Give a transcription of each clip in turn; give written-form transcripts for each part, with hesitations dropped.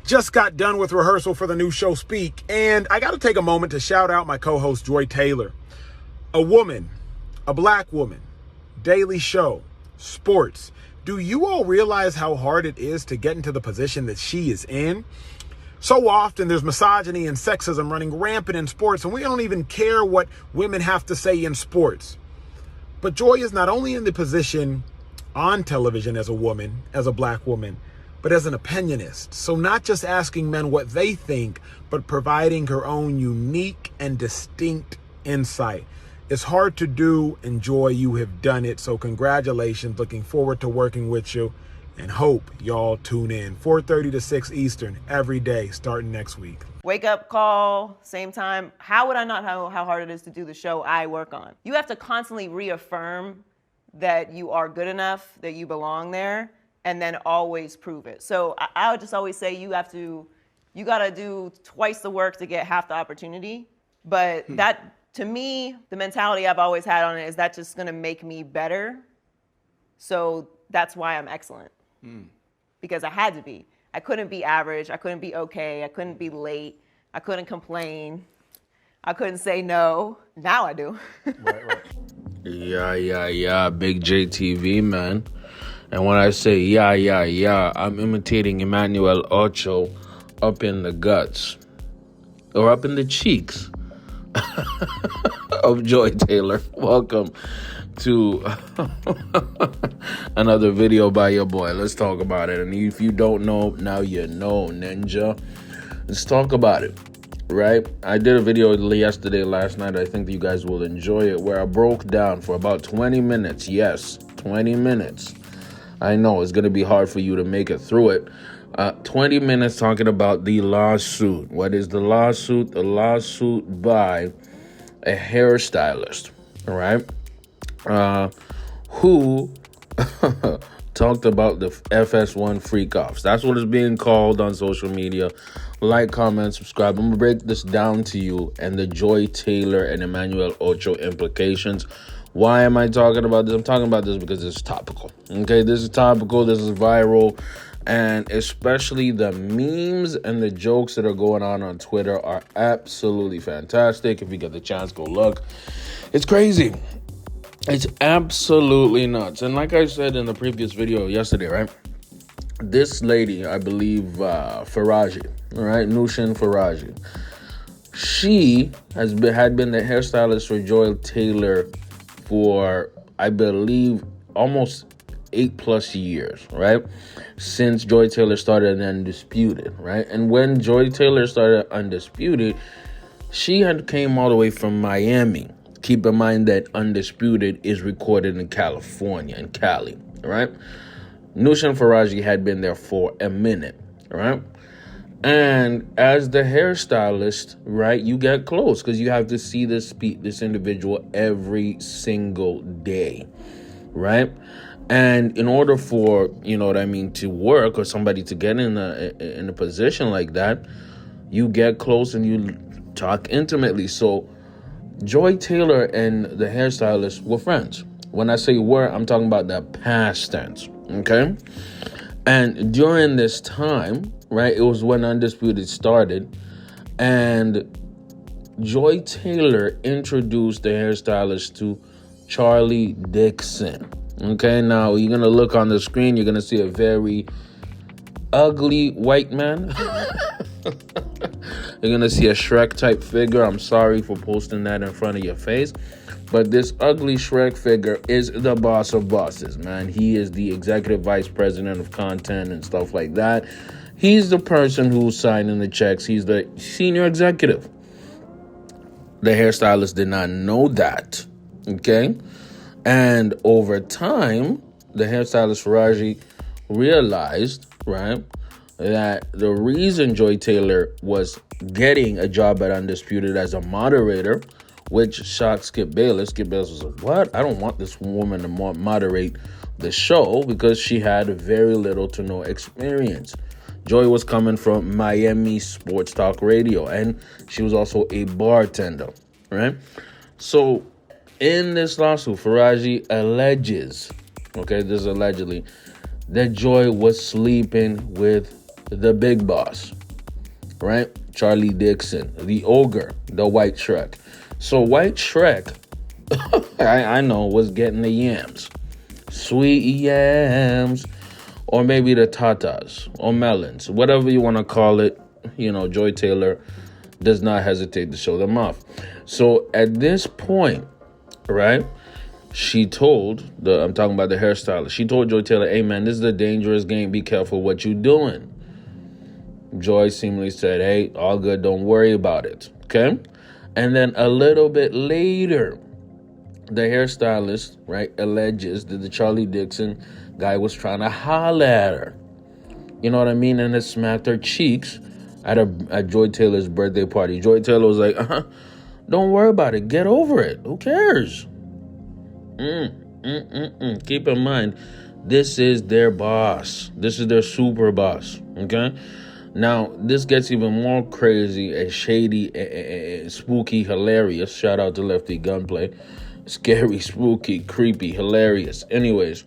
Just got done with rehearsal for the new show Speak, and I got to take a moment to shout out my co-host Joy Taylor. A woman, a black woman, daily show, sports. Do you all realize how hard it is to get into the position that she is in? So often there's misogyny and sexism running rampant in sports, and we don't even care what women have to say in sports. But Joy is not only in the position on television as a woman, as a black woman, but as an opinionist. So not just asking men what they think, but providing her own unique and distinct insight. It's hard to do, and Joy, you have done it. So congratulations. Looking forward to working with you, and hope y'all tune in 4:30 to 6 Eastern every day starting next week. Wake up call, same time. How would I not know how hard it is to do the show I work on? You have to constantly reaffirm that you are good enough, that you belong there, and then always prove it. So I would just always say you gotta do twice the work to get half the opportunity. But that, to me, the mentality I've always had on it is that's just gonna make me better. So that's why I'm excellent. Because I had to be. I couldn't be average, I couldn't be okay, I couldn't be late, I couldn't complain, I couldn't say no. Now I do. Right. Yeah, Big JTV, man. And when I say yeah, I'm imitating Emmanuel Ocho up in the guts or up in the cheeks of Joy Taylor. Welcome to another video by your boy. Let's talk about it. And if you don't know, now you know, ninja. Let's talk about it, right? I did a video last night. I think you guys will enjoy it, where I broke down for about 20 minutes. Yes, 20 minutes. I know it's going to be hard for you to make it through it. 20 minutes talking about the lawsuit. What is the lawsuit? The lawsuit by a hairstylist, all right? Who talked about the FS1 freak-offs. That's what it's being called on social media. Like, comment, subscribe. I'm going to break this down to you and the Joy Taylor and Emmanuel Ocho implications. Why am I talking about this? I'm talking about this because it's topical. Okay, this is topical. This is viral. And especially the memes and the jokes that are going on Twitter are absolutely fantastic. If you get the chance, go look. It's crazy. It's absolutely nuts. And like I said in the previous video yesterday, right? This lady, I believe, Faraji, right? Nushin Faraji. She had been the hairstylist for Joy Taylor for, I believe, almost 8+ years, right? Since Joy Taylor started Undisputed, right? And when Joy Taylor started Undisputed, she had came all the way from Miami. Keep in mind that Undisputed is recorded in California, in Cali, right? Nushin Faraji had been there for a minute, right? And as the hairstylist, right, you get close because you have to see this individual every single day, right? And in order for, you know what I mean, to work or somebody to get in a position like that, you get close and you talk intimately. So Joy Taylor and the hairstylist were friends. When I say were, I'm talking about the past tense, okay? And during this time, right, it was when Undisputed started, and Joy Taylor introduced the hairstylist to Charlie Dixon. Okay, now you're going to look on the screen, you're going to see a very ugly white man. You're going to see a Shrek-type figure. I'm sorry for posting that in front of your face. But this ugly Shrek figure is the boss of bosses, man. He is the executive vice president of content and stuff like that. He's the person who's signing the checks. He's the senior executive. The hairstylist did not know that, okay? And over time, the hairstylist Faraji realized, right, that the reason Joy Taylor was getting a job at Undisputed as a moderator, which shocked Skip Bayless. Skip Bayless was like, what? I don't want this woman to moderate the show, because she had very little to no experience. Joy was coming from Miami Sports Talk Radio, and she was also a bartender, right? So in this lawsuit, Faraji alleges, okay, this is allegedly, that Joy was sleeping with the big boss, right? Charlie Dixon, the ogre, the White Shrek. So White Shrek, I know, was getting the yams. Sweet yams. Or maybe the tatas or melons, whatever you want to call it. Joy Taylor does not hesitate to show them off. So at this point, right, she told I'm talking about the hairstylist. She told Joy Taylor, hey man, this is a dangerous game. Be careful what you're doing. Joy seemingly said, hey, all good. Don't worry about it. Okay. And then a little bit later, the hairstylist, right, alleges that the Charlie Dixon guy was trying to holler at her. You know what I mean? And it smacked her cheeks at Joy Taylor's birthday party. Joy Taylor was like, don't worry about it. Get over it. Who cares? Keep in mind, this is their boss. This is their super boss. Okay? Now, this gets even more crazy and shady and spooky, hilarious. Shout out to Lefty Gunplay. Scary, spooky, creepy, hilarious. Anyways,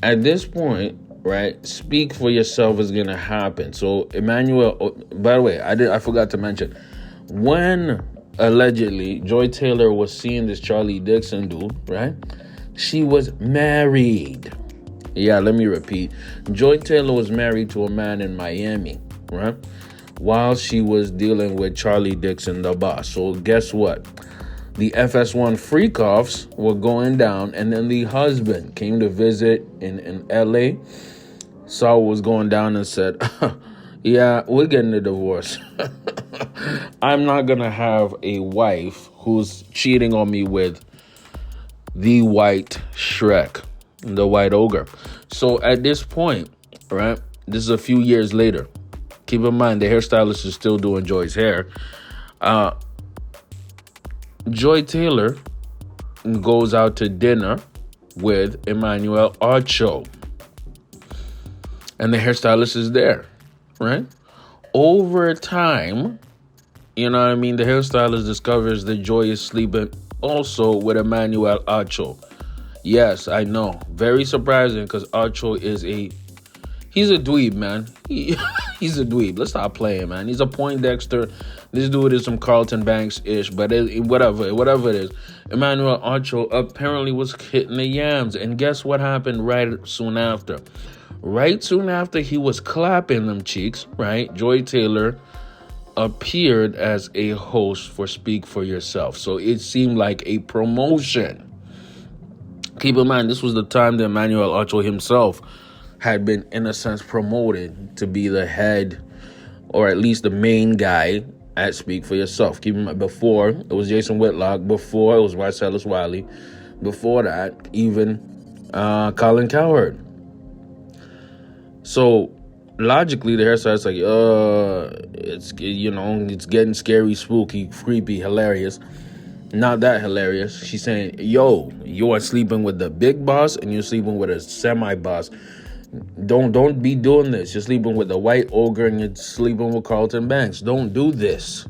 at this point, right, speak for yourself is going to happen. So, Emmanuel, by the way, I forgot to mention, when allegedly Joy Taylor was seeing this Charlie Dixon dude, right, she was married. Yeah, let me repeat. Joy Taylor was married to a man in Miami, right, while she was dealing with Charlie Dixon, the boss. So, guess what? The FS1 freak-offs were going down, and then the husband came to visit in LA, saw what was going down, and said, yeah, we're getting a divorce. I'm not going to have a wife who's cheating on me with the White Shrek, the White Ogre. So at this point, right, this is a few years later. Keep in mind, the hairstylist is still doing Joy's hair. Joy Taylor goes out to dinner with Emmanuel Archo. And the hairstylist is there, right? Over time, the hairstylist discovers that Joy is sleeping also with Emmanuel Archo. Yes, I know. Very surprising because Archo is he's a dweeb, man. He's a dweeb. Let's stop playing, man. He's a Poindexter. This dude is some Carlton Banks-ish, but whatever it is. Emmanuel Archo apparently was hitting the yams. And guess what happened right soon after? Right soon after he was clapping them cheeks, right, Joy Taylor appeared as a host for Speak for Yourself. So it seemed like a promotion. Keep in mind, this was the time that Emmanuel Archo himself had been, in a sense, promoted to be the head, or at least the main guy at Speak for Yourself. Keep in mind, before, it was Jason Whitlock. Before, it was Marcellus Wiley. Before that, even Colin Cowherd. So, logically, the hairstylist's like, it's getting scary, spooky, creepy, hilarious. Not that hilarious. She's saying, yo, you are sleeping with the big boss and you're sleeping with a semi-boss. Don't be doing this. You're sleeping with the White Ogre and you're sleeping with Carlton Banks. Don't do this.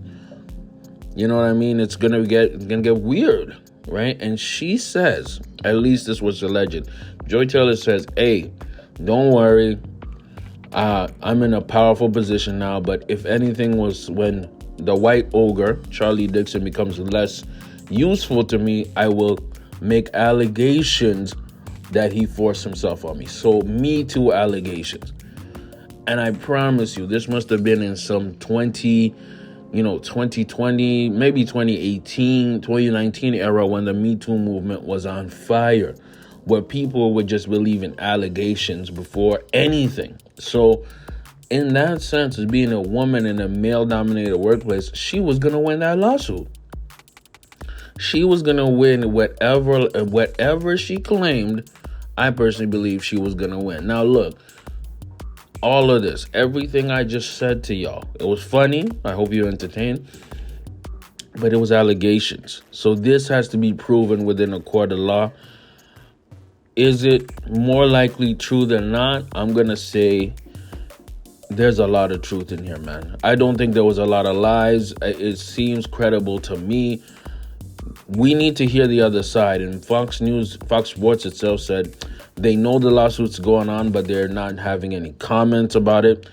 You know what I mean? It's gonna get weird, right? And she says, at least this was alleged. Joy Taylor says, hey, don't worry. I'm in a powerful position now, but if anything was when the White Ogre, Charlie Dixon, becomes less useful to me, I will make allegations that he forced himself on me. So Me Too allegations. And I promise you, this must have been in some 2020, maybe 2018, 2019 era when the Me Too movement was on fire, where people would just believe in allegations before anything. So in that sense, as being a woman in a male-dominated workplace, she was going to win that lawsuit. She was going to win whatever she claimed. I personally believe she was going to win. Now, look, all of this, everything I just said to y'all, it was funny. I hope you're entertained. But it was allegations. So this has to be proven within a court of law. Is it more likely true than not? I'm going to say there's a lot of truth in here, man. I don't think there was a lot of lies. It seems credible to me. We need to hear the other side. And Fox Sports itself said they know the lawsuit's going on, but they're not having any comments about it.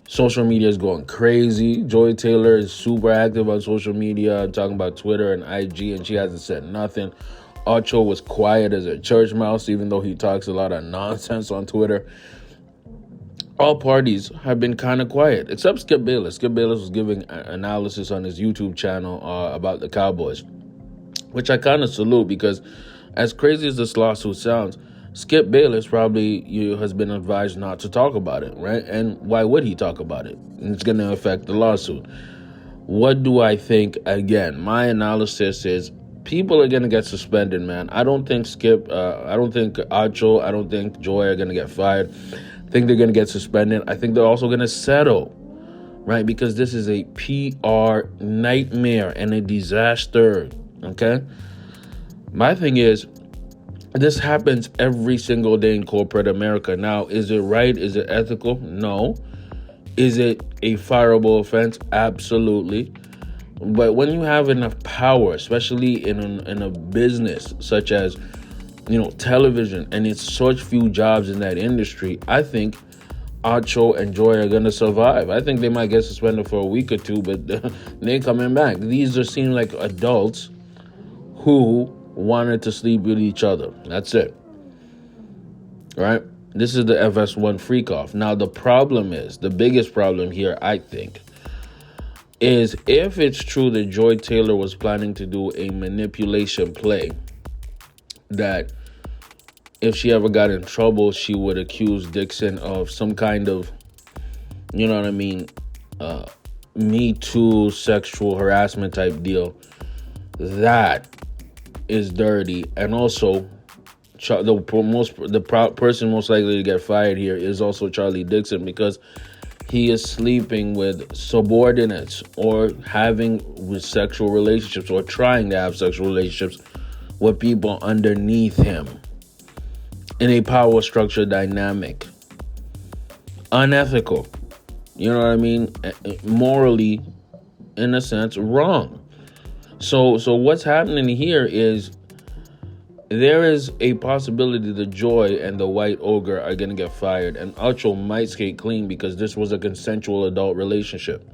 Social media is going crazy. Joy Taylor is super active on social media, talking about Twitter and IG, and she hasn't said nothing. Ocho was quiet as a church mouse, even though he talks a lot of nonsense on Twitter. All parties have been kind of quiet, except Skip Bayless. Skip Bayless was giving analysis on his YouTube channel about the Cowboys, which I kind of salute, because as crazy as this lawsuit sounds, Skip Bayless probably has been advised not to talk about it, right? And why would he talk about it? It's going to affect the lawsuit. What do I think? Again, my analysis is people are going to get suspended, man. I don't think Skip, I don't think Acho, I don't think Joy are going to get fired. I think they're going to get suspended. I think they're also going to settle, right? Because this is a PR nightmare and a disaster, okay? My thing is, this happens every single day in corporate America. Now, is it right? Is it ethical? No. Is it a fireable offense? Absolutely. But when you have enough power, especially in a business such as, television, and it's such few jobs in that industry, I think Acho and Joy are going to survive. I think they might get suspended for a week or two, but they ain't coming back. These are seem like adults who wanted to sleep with each other. That's it. Right? This is the FS1 freak off. Now, the problem is, the biggest problem here, I think, is if it's true that Joy Taylor was planning to do a manipulation play, that if she ever got in trouble, she would accuse Dixon of some kind of, Me Too sexual harassment type deal. That is dirty. And also, the person most likely to get fired here is also Charlie Dixon, because he is sleeping with subordinates or having with sexual relationships or trying to have sexual relationships with people underneath him in a power structure dynamic. Unethical. You know what I mean? Morally, in a sense, wrong. So what's happening here is there is a possibility the Joy and the White Ogre are going to get fired, and Acho might skate clean because this was a consensual adult relationship.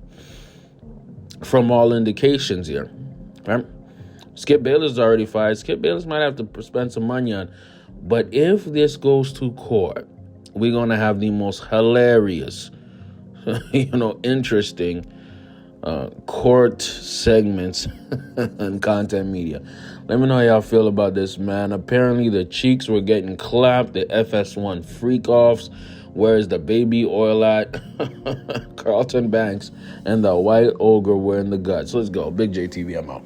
From all indications here, right? Skip Bayless is already fired. Skip Bayless might have to spend some money on. But if this goes to court, we're going to have the most hilarious, interesting court segments and content media. Let me know how y'all feel about this, man. Apparently the cheeks were getting clapped, the FS1 freak-offs. Where's the baby oil at? Carlton Banks and the White Ogre were in the guts. Let's go. Big JTV, I'm out.